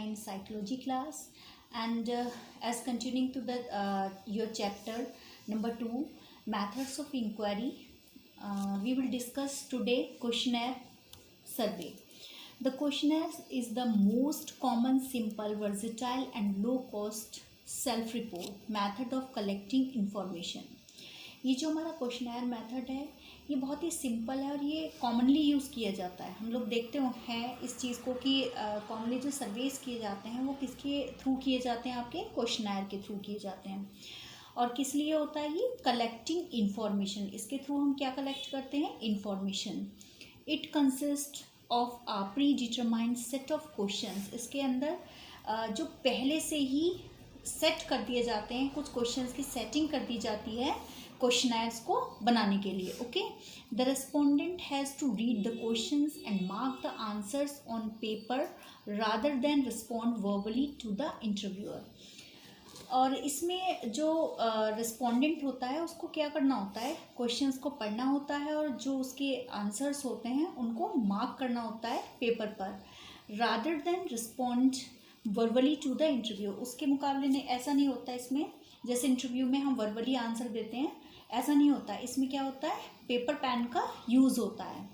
online psychology class, and as continuing to the your chapter number 2, methods of inquiry, we will discuss today questionnaire survey. The questionnaire is the most common, simple, versatile and low cost self report method of collecting information. ये जो हमारा questionnaire method है ये बहुत ही simple है और ये commonly use किया जाता है. हम लोग देखते हैं इस चीज़ को कि कॉमनली जो सर्वेस किए जाते हैं वो किसके थ्रू किए जाते हैं, आपके क्वेश्चनर के थ्रू किए जाते हैं. और किस लिए होता है ये? Collecting information. इसके थ्रू हम क्या कलेक्ट करते हैं? Information. It consist of a pre determined set of questions. इसके अंदर जो पहले से ही सेट कर दिए जाते हैं, कुछ क्वेश्चंस की सेटिंग कर दी जाती है क्वेश्चनर्स को बनाने के लिए. Okay, the respondent has to read the questions and mark the answers on paper rather than respond verbally to the interviewer. और इसमें जो रिस्पोंडेंट होता है उसको क्या करना होता है? क्वेश्चंस को पढ़ना होता है और जो उसके आंसर्स होते हैं उनको मार्क करना होता है पेपर पर, rather than respond verbally to the interview. उसके मुकाबले में ऐसा नहीं होता है इसमें, जैसे इंटरव्यू में हम वर्बली आंसर देते हैं ऐसा नहीं होता है. इसमें क्या होता है? पेपर पेन का यूज़ होता है.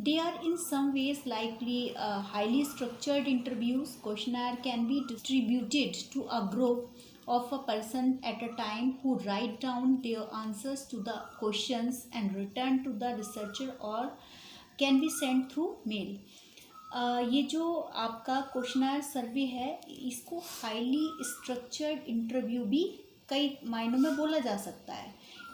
They are in some ways likely highly structured interviews. Questionnaire can be distributed to a group of a person at a time who write down their answers to the questions and return to the researcher or can be sent through mail. ये जो आपका questionnaire सर्वे है इसको highly structured interview भी कई मायनों में बोला जा सकता है.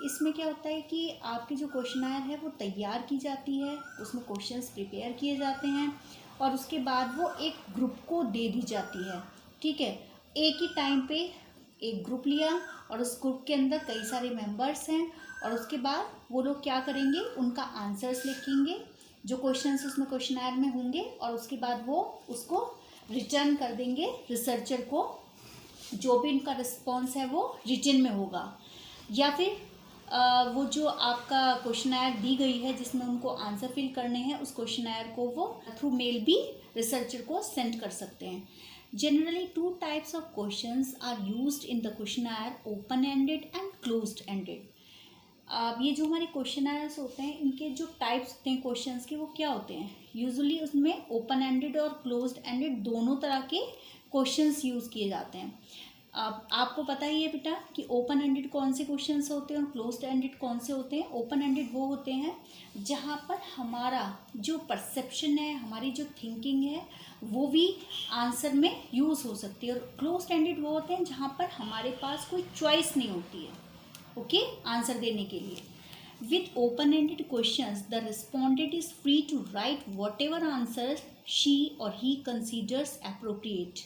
इसमें क्या होता है कि आपकी जो क्वेश्चनर है वो तैयार की जाती है, उसमें क्वेश्चंस प्रिपेयर किए जाते हैं और उसके बाद वो एक ग्रुप को दे दी जाती है. ठीक है, एक ही टाइम पे एक ग्रुप लिया और उस ग्रुप के अंदर कई सारे मेंबर्स हैं और उसके बाद वो लोग क्या करेंगे? उनका आंसर्स लिखेंगे जो क्वेश्चंस उसमें क्वेश्चनर में होंगे और उसके बाद वो उसको रिटर्न कर देंगे रिसर्चर को. जो भी उनका रिस्पॉन्स है वो रिटन में होगा, या फिर वो जो आपका क्वेश्चनर दी गई है जिसमें उनको आंसर फिल करने हैं उस क्वेश्चनर को वो थ्रू मेल भी रिसर्चर को सेंड कर सकते हैं. Generally 2 types of questions are used in the questionnaire, open ended and closed ended. अब ये जो हमारे क्वेश्चनर्स होते हैं इनके जो टाइप्स होते हैं क्वेश्चंस के वो क्या होते हैं? यूजुअली उसमें ओपन एंडेड और क्लोज्ड एंडेड दोनों तरह के क्वेश्चंस यूज़ किए जाते हैं. अब आपको पता ही है बेटा कि ओपन एंडेड कौन से क्वेश्चंस होते हैं और क्लोज्ड एंडेड कौन से होते हैं. ओपन एंडेड वो होते हैं जहाँ पर हमारा जो परसेप्शन है, हमारी जो थिंकिंग है वो भी आंसर में यूज़ हो सकती है. और क्लोज्ड एंडेड वो होते हैं जहाँ पर हमारे पास कोई चॉइस नहीं होती है ओके आंसर देने के लिए. With open-ended questions, the respondent is free to write whatever answer she or he considers appropriate.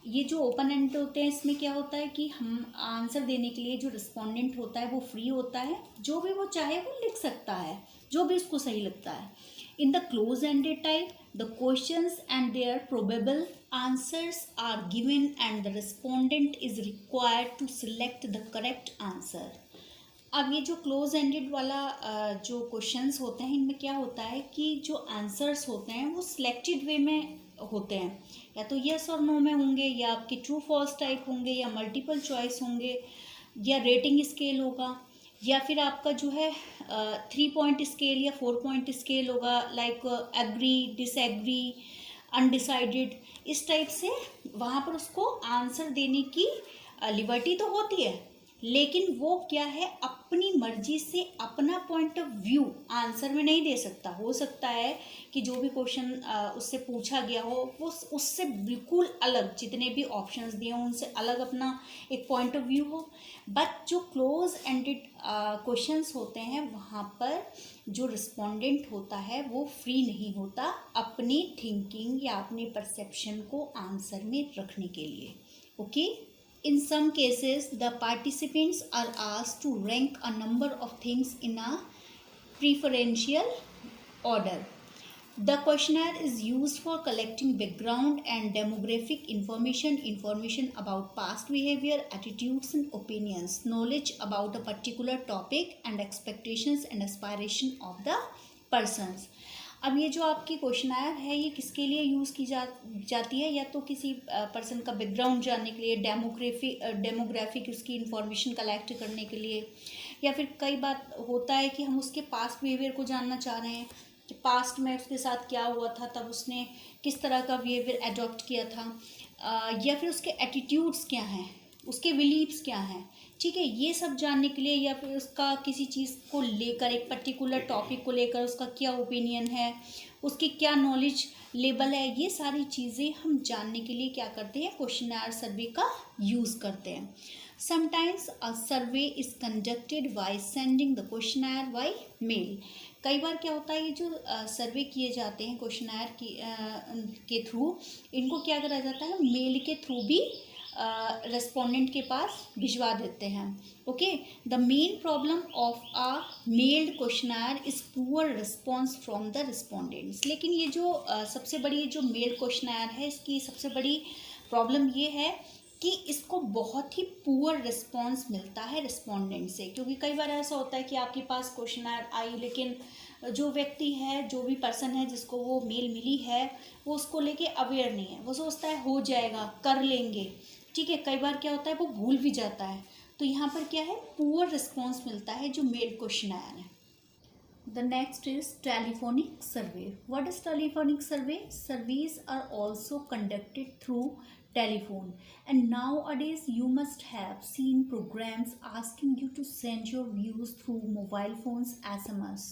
ये जो ओपन एंडेड होते हैं इसमें क्या होता है कि हम आंसर देने के लिए जो रिस्पोंडेंट होता है वो फ्री होता है, जो भी वो चाहे वो लिख सकता है, जो भी उसको सही लगता है. In the close-ended type, the questions and their probable answers are given and the respondent is required to select the correct answer. अब ये जो क्लोज एंडेड वाला जो क्वेश्चंस होते हैं इनमें क्या होता है कि जो आंसर्स होते हैं वो सिलेक्टेड वे में होते हैं, या तो यस और नो में होंगे, या आपके ट्रू फॉल्स टाइप होंगे, या मल्टीपल चॉइस होंगे, या रेटिंग स्केल होगा, या फिर आपका जो है 3 पॉइंट स्केल या 4 पॉइंट स्केल होगा, लाइक एग्री, डिसएग्री, अनडिसाइडेड. इस टाइप से वहाँ पर उसको आंसर देने की लिबर्टी तो होती है, लेकिन वो क्या है अपनी मर्जी से अपना पॉइंट ऑफ व्यू आंसर में नहीं दे सकता. हो सकता है कि जो भी क्वेश्चन उससे पूछा गया हो वो उससे बिल्कुल अलग, जितने भी ऑप्शंस दिए हों उनसे अलग अपना एक पॉइंट ऑफ व्यू हो. बट जो क्लोज एंडेड क्वेश्चंस होते हैं वहाँ पर जो रिस्पोंडेंट होता है वो फ्री नहीं होता अपनी थिंकिंग या अपनी परसेप्शन को आंसर में रखने के लिए. Okay, In some cases, the participants are asked to rank a number of things in a preferential order. The questionnaire is used for collecting background and demographic information about past behavior, attitudes and opinions, knowledge about a particular topic, and expectations and aspiration of the persons. अब ये जो आपकी questionnaire है ये किसके लिए use की जाती है, या तो किसी पर्सन का बैकग्राउंड जानने के लिए, डेमोग्राफिक उसकी इंफॉर्मेशन कलेक्ट करने के लिए, या फिर कई बार होता है कि हम उसके पास्ट बिहेवियर को जानना चाह रहे हैं कि पास्ट में उसके साथ क्या हुआ था, तब उसने किस तरह का बिहेवियर अडॉप्ट किया था, या फिर उसके एटीट्यूड्स क्या हैं, उसके बिलीव्स क्या हैं। ठीक है, ये सब जानने के लिए, या फिर उसका किसी चीज़ को लेकर, एक पर्टिकुलर टॉपिक को लेकर उसका क्या ओपिनियन है, उसकी क्या नॉलेज लेवल है, ये सारी चीज़ें हम जानने के लिए क्या करते हैं, क्वेश्चनर सर्वे का यूज़ करते हैं। Sometimes a survey is conducted by sending the questionnaire by mail. कई बार क्या होता है, ये जो सर्वे किए जाते हैं क्वेश्चनर के थ्रू, इनको क्या करा जाता है, मेल के थ्रू भी रेस्पोंडेंट के पास भिजवा देते हैं। Okay, the main problem of a mailed questionnaire is poor response from the respondents. लेकिन ये जो सबसे बड़ी जो मेल्ड क्वेश्चनर है, इसकी सबसे बड़ी प्रॉब्लम ये है कि इसको बहुत ही पुअर रिस्पॉन्स मिलता है रिस्पोंडेंट से। क्योंकि कई बार ऐसा होता है कि आपके पास क्वेश्चनर आई, लेकिन जो व्यक्ति है, जो भी पर्सन है जिसको वो मेल मिली है, वो उसको लेके अवेयर नहीं है। वो सोचता है हो जाएगा, कर लेंगे। ठीक है, कई बार क्या होता है वो भूल भी जाता है। तो यहाँ पर क्या है, पुअर रिस्पॉन्स मिलता है जो मेल क्वेश्चनर है। The next is telephonic survey. What is telephonic survey? Surveys are also conducted through telephone, and nowadays you must have seen programs asking you to send your views through mobile phones, SMS.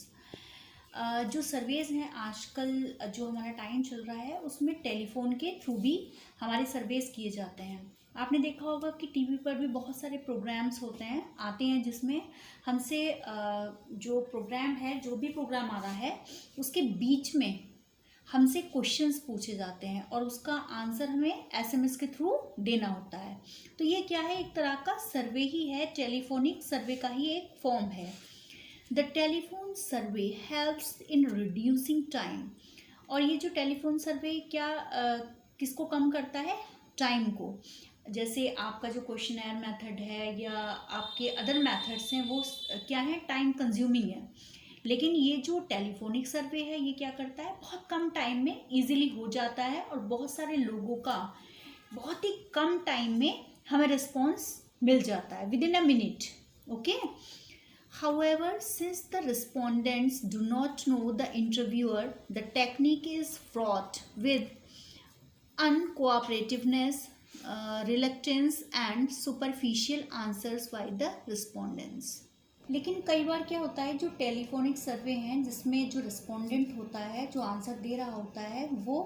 जो surveys हैं आजकल, जो हमारा time चल रहा है, उसमें telephone के थ्रू भी हमारे सर्वेज़ किए जाते हैं। आपने देखा होगा कि टीवी पर भी बहुत सारे प्रोग्राम्स आते हैं जिसमें हमसे जो प्रोग्राम है, जो भी प्रोग्राम आ रहा है, उसके बीच में हमसे क्वेश्चंस पूछे जाते हैं और उसका आंसर हमें एसएमएस के थ्रू देना होता है। तो ये क्या है, एक तरह का सर्वे ही है, टेलीफोनिक सर्वे का ही एक फॉर्म है। The telephone survey helps in reducing time. और ये जो टेलीफोन सर्वे क्या किसको कम करता है, टाइम को। जैसे आपका जो क्वेश्चनर मेथड है या आपके अदर मेथड्स हैं, वो क्या है, टाइम कंज्यूमिंग है। लेकिन ये जो टेलीफोनिक सर्वे है, ये क्या करता है, बहुत कम टाइम में इजीली हो जाता है और बहुत सारे लोगों का बहुत ही कम टाइम में हमें रिस्पॉन्स मिल जाता है, with in a minute. Okay, however, since the respondents do not know the interviewer, the technique is fraught with uncooperativeness, reluctance and superficial answers by the respondents. लेकिन कई बार क्या होता है, जो टेलीफोनिक सर्वे हैं जिसमें जो रिस्पोंडेंट होता है, जो आंसर दे रहा होता है, वो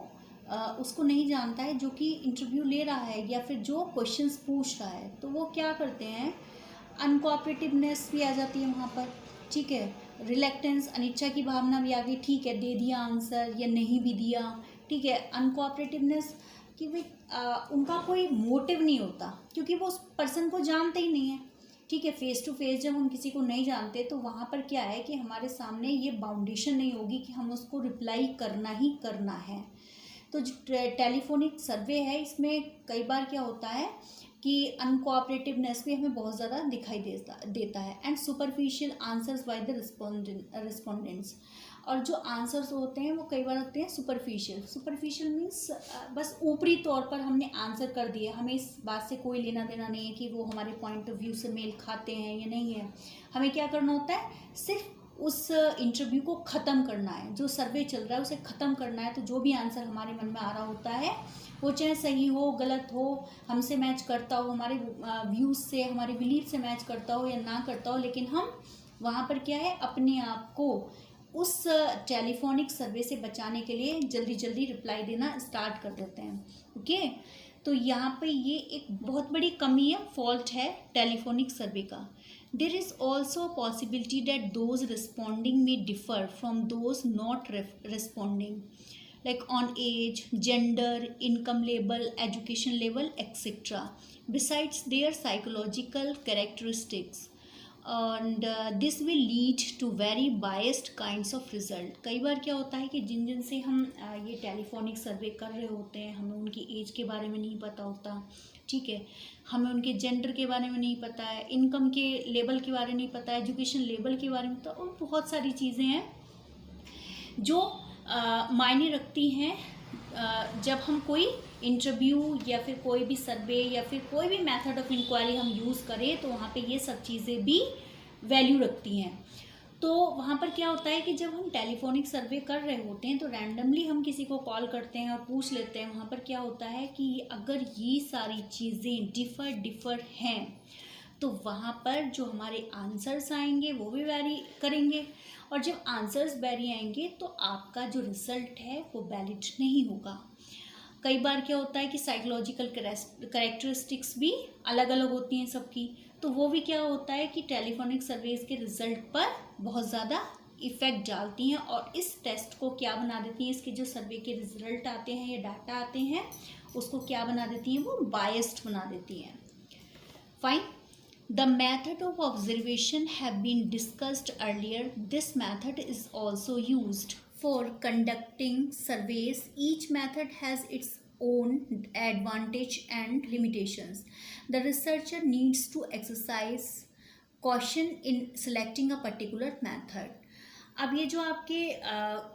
उसको नहीं जानता है जो कि इंटरव्यू ले रहा है या फिर जो क्वेश्चंस पूछ रहा है। तो वो क्या करते हैं, अनकोऑपरेटिवनेस भी आ जाती है वहाँ पर। ठीक है, रिलेक्टेंस, अनिच्छा की भावना भी आ गई। ठीक है, दे दिया आंसर या नहीं भी दिया। ठीक है, अनकोऑपरेटिवनेस कि भाई उनका कोई मोटिव नहीं होता, क्योंकि वो उस पर्सन को जानते ही नहीं है। ठीक है, फेस टू फेस जब हम किसी को नहीं जानते तो वहाँ पर क्या है कि हमारे सामने ये बाउंडेशन नहीं होगी कि हम उसको रिप्लाई करना ही करना है। तो जो टेलीफोनिक सर्वे है, इसमें कई बार क्या होता है कि अनकोऑपरेटिवनेस भी हमें बहुत ज़्यादा दिखाई देता है, and superficial answers by the respondents. और जो आंसर्स होते हैं वो कई बार होते हैं सुपरफिशियल मीन्स बस ऊपरी तौर पर हमने आंसर कर दिया, हमें इस बात से कोई लेना देना नहीं है कि वो हमारे पॉइंट ऑफ व्यू से मेल खाते हैं या नहीं है। हमें क्या करना होता है, सिर्फ उस इंटरव्यू को ख़त्म करना है, जो सर्वे चल रहा है उसे ख़त्म करना है। तो जो भी आंसर हमारे मन में आ रहा होता है, वो चाहे सही हो, गलत हो, हमसे मैच करता हो, हमारे व्यूज़ से, हमारे बिलीफ से मैच करता हो या ना करता हो, लेकिन हम वहाँ पर क्या है, अपने आप को उस टेलीफोनिक सर्वे से बचाने के लिए जल्दी जल्दी रिप्लाई देना स्टार्ट कर देते हैं। ओके, तो यहाँ पे ये एक बहुत बड़ी कमी है, फॉल्ट है टेलीफोनिक सर्वे का। There is also possibility that those responding में differ from those not responding, like on age, gender, income level, education level, etc. Besides their psychological characteristics, and this will lead to very biased kinds of result. कई बार क्या होता है कि जिन से हम ये टेलीफोनिक सर्वे कर रहे होते हैं, हमें उनकी एज के बारे में नहीं पता होता। ठीक है, हमें उनके जेंडर के बारे में नहीं पता है, इनकम के लेवल के बारे में नहीं पता है, एजुकेशन लेवल के बारे में, तो और बहुत सारी चीज़ें हैं जो मायने रखती हैं जब हम कोई इंटरव्यू या फिर कोई भी सर्वे या फिर कोई भी मेथड ऑफ इंक्वायरी हम यूज़ करें तो वहाँ पे ये सब चीज़ें भी वैल्यू रखती हैं। तो वहाँ पर क्या होता है कि जब हम टेलीफोनिक सर्वे कर रहे होते हैं तो रैंडमली हम किसी को कॉल करते हैं और पूछ लेते हैं, वहाँ पर क्या होता है कि अगर ये सारी चीज़ें डिफ़र हैं तो वहाँ पर जो हमारे आंसर्स आएंगे वो भी वैरी करेंगे, और जब आंसर्स वैरी आएंगे तो आपका जो रिज़ल्ट है वो वैलिड नहीं होगा। कई बार क्या होता है कि साइकोलॉजिकल करेक्टरिस्टिक्स भी अलग अलग होती हैं सबकी, तो वो भी क्या होता है कि टेलीफोनिक सर्वेज के रिजल्ट पर बहुत ज़्यादा इफ़ेक्ट डालती हैं और इस टेस्ट को क्या बना देती हैं, इसके जो सर्वे के रिजल्ट आते हैं या डाटा आते हैं उसको क्या बना देती हैं, वो बायस्ड बना देती हैं। Fine. The method of observation have been discussed earlier. This method is also used for conducting surveys. Each method has its own advantage and limitations. The researcher needs to exercise caution in selecting a particular method. अब ये जो आपके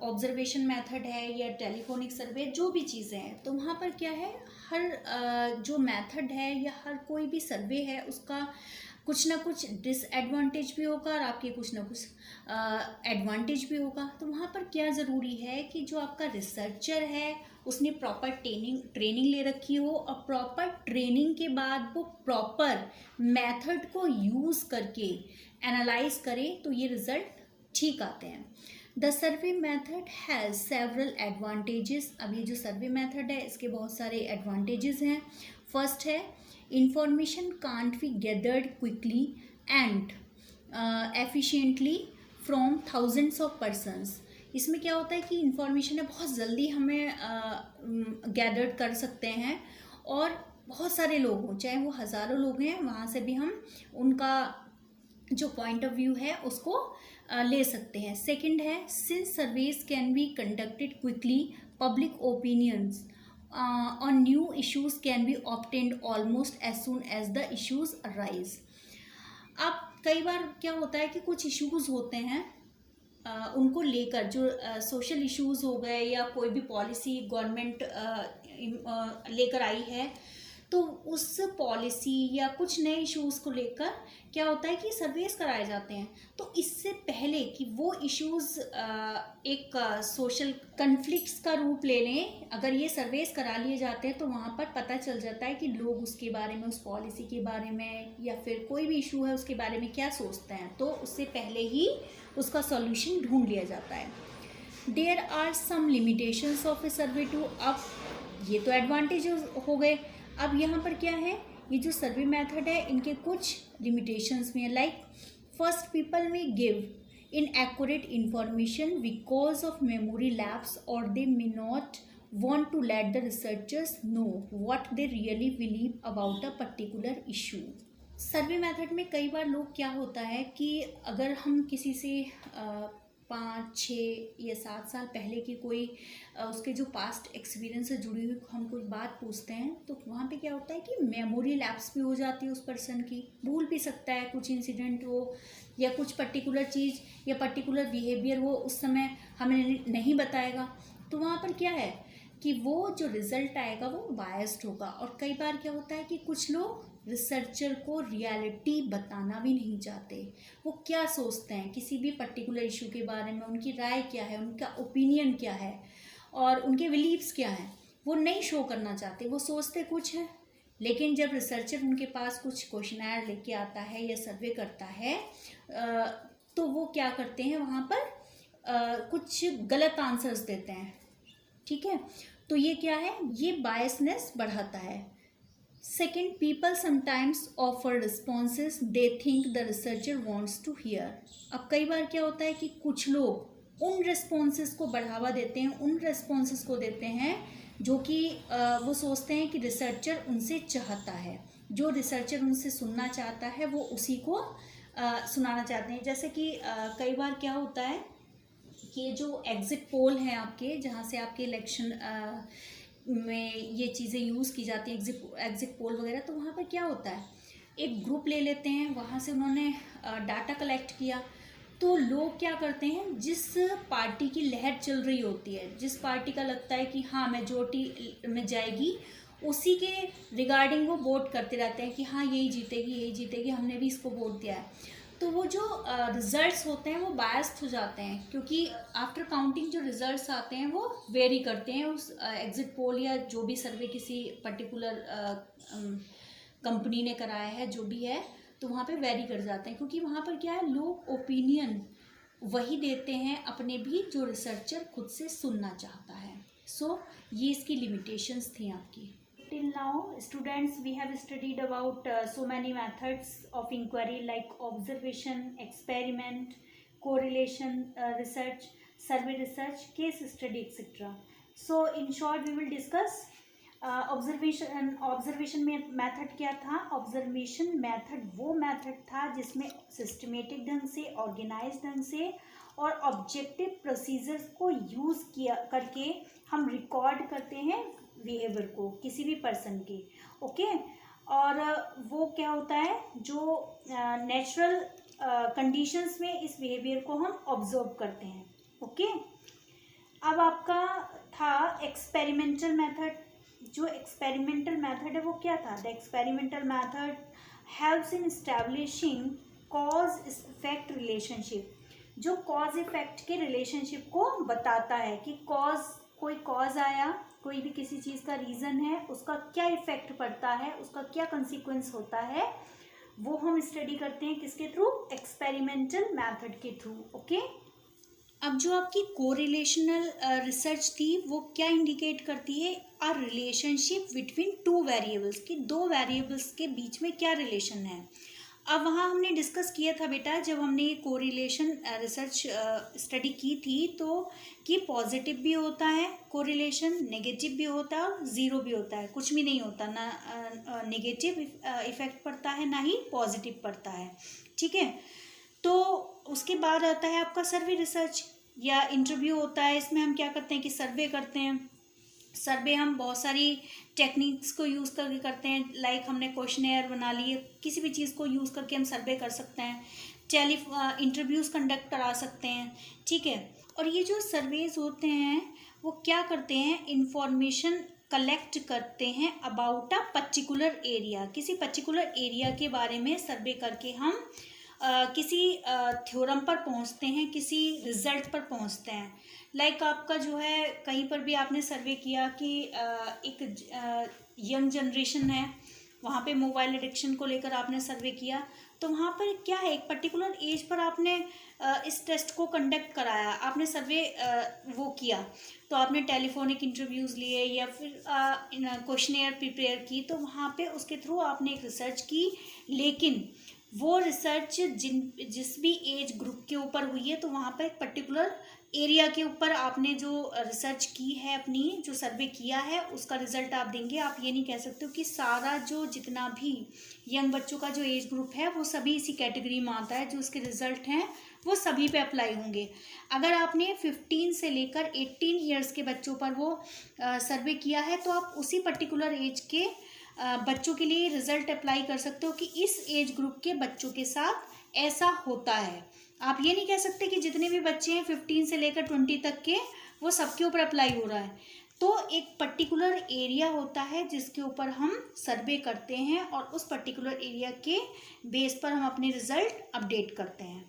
observation method है या telephonic सर्वे जो भी चीज़ें हैं, तो वहाँ पर क्या है, हर जो मेथड है या हर कोई भी सर्वे है उसका कुछ ना कुछ डिसएडवांटेज भी होगा और आपके कुछ ना कुछ एडवांटेज भी होगा। तो वहाँ पर क्या ज़रूरी है कि जो आपका रिसर्चर है उसने प्रॉपर ट्रेनिंग ले रखी हो और प्रॉपर ट्रेनिंग के बाद वो प्रॉपर मेथड को यूज़ करके एनालाइज करे तो ये रिज़ल्ट ठीक आते हैं। The survey method has several advantages. अब ये जो सर्वे मेथड है इसके बहुत सारे एडवांटेजेस हैं। फर्स्ट है, information can't be gathered quickly and efficiently from thousands of persons. इसमें क्या होता है कि इंफॉर्मेशन है बहुत जल्दी हमें गैदर्ड कर सकते हैं और बहुत सारे लोग हों, चाहे वो हज़ारों लोग हैं, वहाँ से भी हम उनका जो पॉइंट ऑफ व्यू है उसको ले सकते हैं। सेकंड है, since surveys can be conducted quickly, public opinions on new issues can be obtained almost as soon as the issues arise. अब कई बार क्या होता है कि कुछ इश्यूज़ होते हैं उनको लेकर, जो सोशल इश्यूज़ हो गए या कोई भी पॉलिसी गवर्नमेंट लेकर आई है, तो उस पॉलिसी या कुछ नए इश्यूज़ को लेकर क्या होता है कि सर्वेस कराए जाते हैं। तो इससे पहले कि वो इश्यूज़ एक सोशल कन्फ्लिक्ट्स का रूप ले लें, अगर ये सर्वेस करा लिए जाते हैं तो वहाँ पर पता चल जाता है कि लोग उसके बारे में, उस पॉलिसी के बारे में या फिर कोई भी इशू है उसके बारे में क्या सोचते हैं, तो उससे पहले ही उसका सॉल्यूशन ढूंढ लिया जाता है। There are some limitations of a survey too. अब ये तो एडवांटेज हो गए। अब यहाँ पर क्या है, ये जो सर्वे मेथड है इनके कुछ लिमिटेशंस भी हैं। लाइक फर्स्ट, पीपल में give inaccurate information because of memory lapse, or they may not want to let the researchers know what they really believe about a particular issue. Survey method में कई बार लोग क्या होता है कि अगर हम किसी से 5, 6 या 7 साल पहले की कोई उसके जो पास्ट एक्सपीरियंस से जुड़ी हुई हम कोई बात पूछते हैं, तो वहाँ पे क्या होता है कि मेमोरी लैप्स भी हो जाती है उस पर्सन की, भूल भी सकता है कुछ इंसिडेंट हो या कुछ पर्टिकुलर चीज़ या पर्टिकुलर बिहेवियर वो उस समय हमें नहीं बताएगा। तो वहाँ पर क्या है कि वो जो रिज़ल्ट आएगा वो बायस्ड होगा। और कई बार क्या होता है कि कुछ लोग रिसर्चर को रियलिटी बताना भी नहीं चाहते, वो क्या सोचते हैं किसी भी पर्टिकुलर इशू के बारे में, उनकी राय क्या है, उनका ओपिनियन क्या है और उनके बिलीव्स क्या हैं, वो नहीं शो करना चाहते। वो सोचते कुछ है, लेकिन जब रिसर्चर उनके पास कुछ क्वेश्चनर लेके आता है या सर्वे करता है तो वो क्या करते हैं, वहाँ पर कुछ गलत आंसर्स देते हैं। ठीक है, तो ये क्या है, ये बायसनेस बढ़ाता है। Second, people sometimes offer responses they think the researcher wants to hear. अब कई बार क्या होता है कि कुछ लोग उन रिस्पॉन्सेज को बढ़ावा देते हैं, उन रिस्पॉन्सेज को देते हैं जो कि वो सोचते हैं कि रिसर्चर उनसे चाहता है, जो रिसर्चर उनसे सुनना चाहता है वो उसी को सुनाना चाहते हैं। जैसे कि कई बार क्या होता है कि जो एग्ज़िट पोल हैं आपके, जहाँ से आपके इलेक्शन में ये चीज़ें यूज़ की जाती हैं, एग्ज़िट पोल वगैरह, तो वहाँ पर क्या होता है, एक ग्रुप ले लेते हैं, वहाँ से उन्होंने डाटा कलेक्ट किया, तो लोग क्या करते हैं, जिस पार्टी की लहर चल रही होती है, जिस पार्टी का लगता है कि हाँ मेजोरिटी में जाएगी, उसी के रिगार्डिंग वो वोट करते रहते हैं कि हाँ यही जीतेगी यही जीतेगी, हमने भी इसको वोट दिया है। तो वो जो रिजल्ट्स होते हैं वो बायस्ड हो जाते हैं, क्योंकि आफ्टर काउंटिंग जो रिजल्ट्स आते हैं वो वेरी करते हैं उस एग्जिट पोल या जो भी सर्वे किसी पर्टिकुलर कंपनी ने कराया है जो भी है, तो वहाँ पे वेरी कर जाते हैं, क्योंकि वहाँ पर क्या है, लोग ओपिनियन वही देते हैं अपने भी जो रिसर्चर खुद से सुनना चाहता है। सो ये इसकी लिमिटेशंस थी आपकी। Till now, students, we have studied about so many methods of inquiry like observation, experiment, correlation research, survey research, case study, etc. So, in short, we will discuss observation. Observation में method क्या था? Observation method वो method था जिसमें systematic ढंग से, organise ढंग से और ऑब्जेक्टिव प्रोसीजर्स को यूज़ किया करके हम रिकॉर्ड करते हैं बिहेवियर को किसी भी पर्सन के। ओके, और वो क्या होता है, जो नेचुरल कंडीशंस में इस बिहेवियर को हम ऑब्जर्व करते हैं। ओके, अब आपका था एक्सपेरिमेंटल मेथड। जो एक्सपेरिमेंटल मेथड है वो क्या था? The experimental method helps in establishing cause effect relationship. जो कॉज इफेक्ट के रिलेशनशिप को बताता है कि कोई कॉज आया, कोई भी किसी चीज़ का रीज़न है, उसका क्या इफेक्ट पड़ता है, उसका क्या कंसिक्वेंस होता है, वो हम स्टडी करते हैं किसके थ्रू? एक्सपेरिमेंटल मेथड के थ्रू। ओके, अब जो आपकी कोरिलेशनल रिसर्च थी वो क्या इंडिकेट करती है? A relationship between two variables, कि दो वेरिएबल्स के बीच में क्या रिलेशन है। अब वहाँ हमने डिस्कस किया था बेटा, जब हमने ये कोरिलेशन रिसर्च स्टडी की थी, तो कि पॉजिटिव भी होता है कोरिलेशन, नेगेटिव भी होता है और ज़ीरो भी होता है, कुछ भी नहीं होता, ना नेगेटिव इफेक्ट पड़ता है ना ही पॉजिटिव पड़ता है। ठीक है, तो उसके बाद आता है आपका सर्वे रिसर्च या इंटरव्यू होता है। इसमें हम क्या करते हैं कि सर्वे करते हैं। सर्वे हम बहुत सारी टेक्निक्स को यूज़ करके करते हैं, लाइक हमने क्वेश्चनेयर बना लिए, किसी भी चीज़ को यूज़ करके हम सर्वे कर सकते हैं। इंटरव्यूज़ कंडक्ट करा सकते हैं। ठीक है, और ये जो सर्वेज होते हैं वो क्या करते हैं? इंफॉर्मेशन कलेक्ट करते हैं अबाउट अ पर्टिकुलर एरिया। किसी पर्टिकुलर एरिया के बारे में सर्वे करके हम किसी थ्योरम पर पहुंचते हैं, किसी रिजल्ट पर पहुंचते हैं। लाइक आपका जो है, कहीं पर भी आपने सर्वे किया कि एक यंग जनरेशन है, वहाँ पे मोबाइल एडिक्शन को लेकर आपने सर्वे किया, तो वहाँ पर क्या है, एक पर्टिकुलर एज पर आपने इस टेस्ट को कंडक्ट कराया, आपने सर्वे वो किया, तो आपने टेलीफोनिक इंटरव्यूज़ लिए या फिर क्वेश्चनेयर प्रिपेयर की, तो वहाँ पे उसके थ्रू आपने एक रिसर्च की। लेकिन वो रिसर्च जिस भी एज ग्रुप के ऊपर हुई है, तो वहाँ पर एक पर्टिकुलर एरिया के ऊपर आपने जो रिसर्च की है, अपनी जो सर्वे किया है, उसका रिजल्ट आप देंगे। आप ये नहीं कह सकते हो कि सारा जो जितना भी यंग बच्चों का जो एज ग्रुप है वो सभी इसी कैटेगरी में आता है, जो उसके रिजल्ट हैं वो सभी पे अप्लाई होंगे। अगर आपने 15 से लेकर 18 ईयर्स के बच्चों पर वो सर्वे किया है, तो आप उसी पर्टिकुलर एज के बच्चों के लिए रिजल्ट अप्लाई कर सकते हो कि इस एज ग्रुप के बच्चों के साथ ऐसा होता है। आप ये नहीं कह सकते कि जितने भी बच्चे हैं 15 से लेकर 20 तक के, वो सबके ऊपर अप्लाई हो रहा है। तो एक पर्टिकुलर एरिया होता है जिसके ऊपर हम सर्वे करते हैं और उस पर्टिकुलर एरिया के बेस पर हम अपने रिजल्ट अपडेट करते हैं।